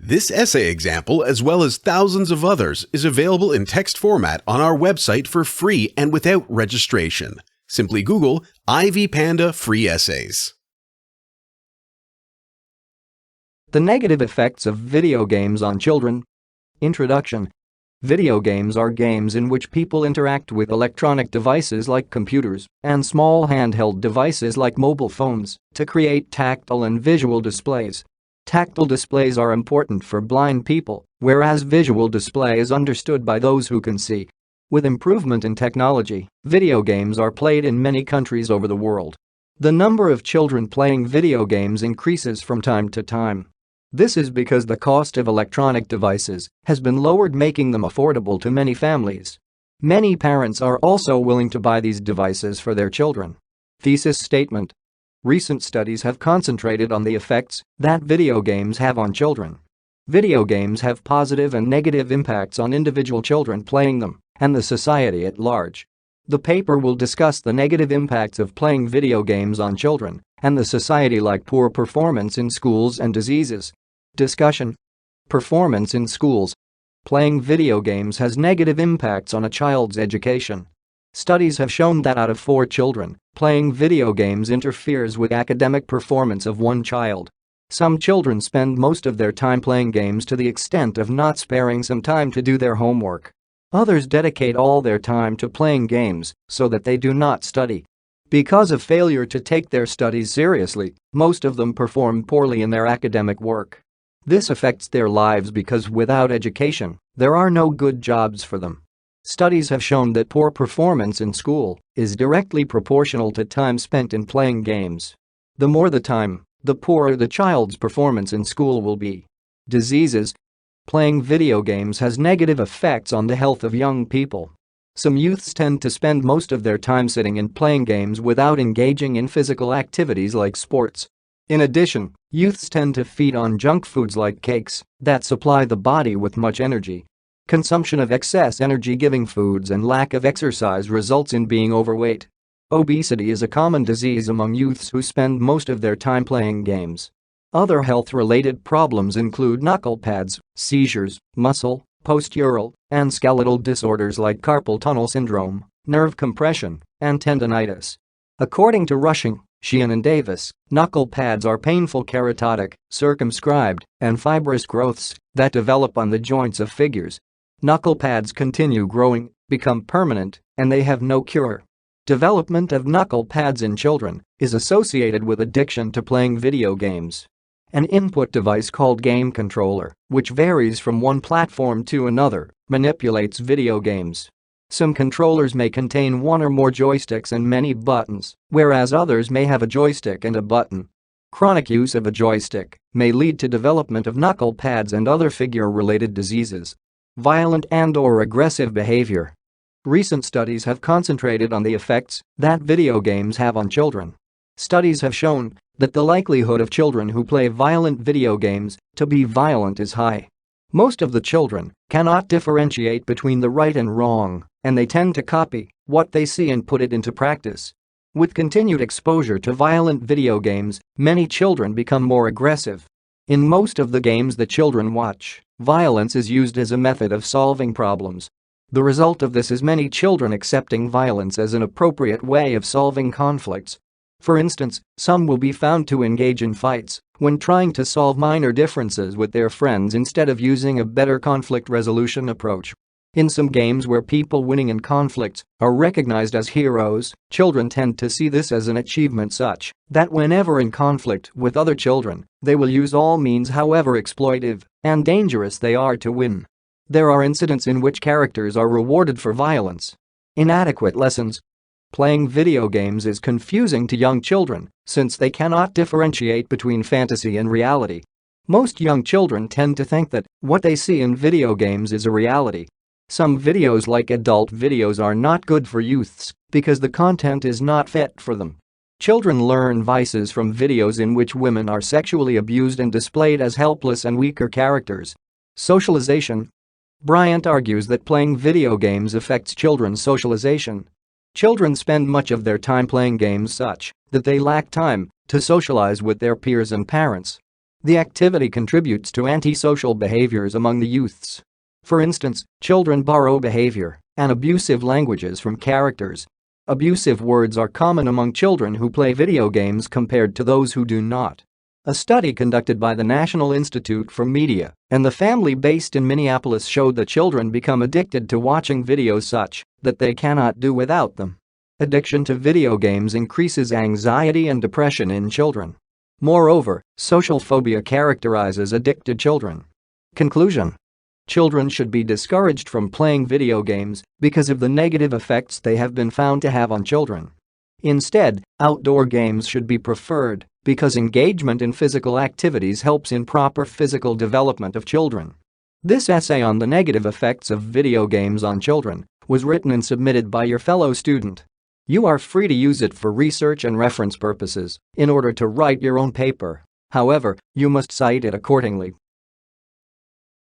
This essay example, as well as thousands of others, is available in text format on our website for free and without registration. Simply Google Ivy Panda Free Essays. The negative effects of video games on children. Introduction. Video games are games in which people interact with electronic devices like computers and small handheld devices like mobile phones to create tactile and visual displays. Tactile displays are important for blind people, whereas visual display is understood by those who can see. With improvement in technology, video games are played in many countries over the world. The number of children playing video games increases from time to time. This is because the cost of electronic devices has been lowered, making them affordable to many families. Many parents are also willing to buy these devices for their children. Thesis statement. Recent studies have concentrated on the effects that video games have on children. Video games have positive and negative impacts on individual children playing them and the society at large. The paper will discuss the negative impacts of playing video games on children and the society, like poor performance in schools and diseases. Discussion. Performance in schools. Playing video games has negative impacts on a child's education. Studies have shown that out of 4 children, playing video games interferes with academic performance of one child. Some children spend most of their time playing games to the extent of not sparing some time to do their homework. Others dedicate all their time to playing games so that they do not study. Because of failure to take their studies seriously, most of them perform poorly in their academic work. This affects their lives because without education, there are no good jobs for them. Studies have shown that poor performance in school is directly proportional to time spent in playing games. The more the time, the poorer the child's performance in school will be. Diseases. Playing video games has negative effects on the health of young people. Some youths tend to spend most of their time sitting and playing games without engaging in physical activities like sports. In addition, youths tend to feed on junk foods like cakes that supply the body with much energy. Consumption of excess energy-giving foods and lack of exercise results in being overweight. Obesity is a common disease among youths who spend most of their time playing games. Other health-related problems include knuckle pads, seizures, muscle, postural, and skeletal disorders like carpal tunnel syndrome, nerve compression, and tendinitis. According to Rushing, Sheehan and Davis, knuckle pads are painful keratotic, circumscribed, and fibrous growths that develop on the joints of figures. Knuckle pads continue growing, become permanent, and they have no cure. Development of knuckle pads in children is associated with addiction to playing video games. An input device called game controller, which varies from one platform to another, manipulates video games. Some controllers may contain one or more joysticks and many buttons, whereas others may have a joystick and a button. Chronic use of a joystick may lead to development of knuckle pads and other figure-related diseases. Violent and/or aggressive behavior. Recent studies have concentrated on the effects that video games have on children. Studies have shown that the likelihood of children who play violent video games to be violent is high. Most of the children cannot differentiate between the right and wrong, and they tend to copy what they see and put it into practice. With continued exposure to violent video games, many children become more aggressive. In most of the games that children watch, violence is used as a method of solving problems. The result of this is many children accepting violence as an appropriate way of solving conflicts. For instance, some will be found to engage in fights when trying to solve minor differences with their friends instead of using a better conflict resolution approach. In some games where people winning in conflicts are recognized as heroes, children tend to see this as an achievement such that whenever in conflict with other children, they will use all means, however exploitive and dangerous they are, to win. There are incidents in which characters are rewarded for violence. Inadequate lessons. Playing video games is confusing to young children since they cannot differentiate between fantasy and reality. Most young children tend to think that what they see in video games is a reality. Some videos, like adult videos, are not good for youths because the content is not fit for them. Children learn vices from videos in which women are sexually abused and displayed as helpless and weaker characters. Socialization. Bryant argues that playing video games affects children's socialization. Children spend much of their time playing games such that they lack time to socialize with their peers and parents. The activity contributes to antisocial behaviors among the youths. For instance, children borrow behavior and abusive languages from characters. Abusive words are common among children who play video games compared to those who do not. A study conducted by the National Institute for Media and the family based in Minneapolis showed that children become addicted to watching videos such that they cannot do without them. Addiction to video games increases anxiety and depression in children. Moreover, social phobia characterizes addicted children. Conclusion: children should be discouraged from playing video games because of the negative effects they have been found to have on children. Instead, outdoor games should be preferred because engagement in physical activities helps in proper physical development of children. This essay on the negative effects of video games on children was written and submitted by your fellow student. You are free to use it for research and reference purposes in order to write your own paper. However, you must cite it accordingly.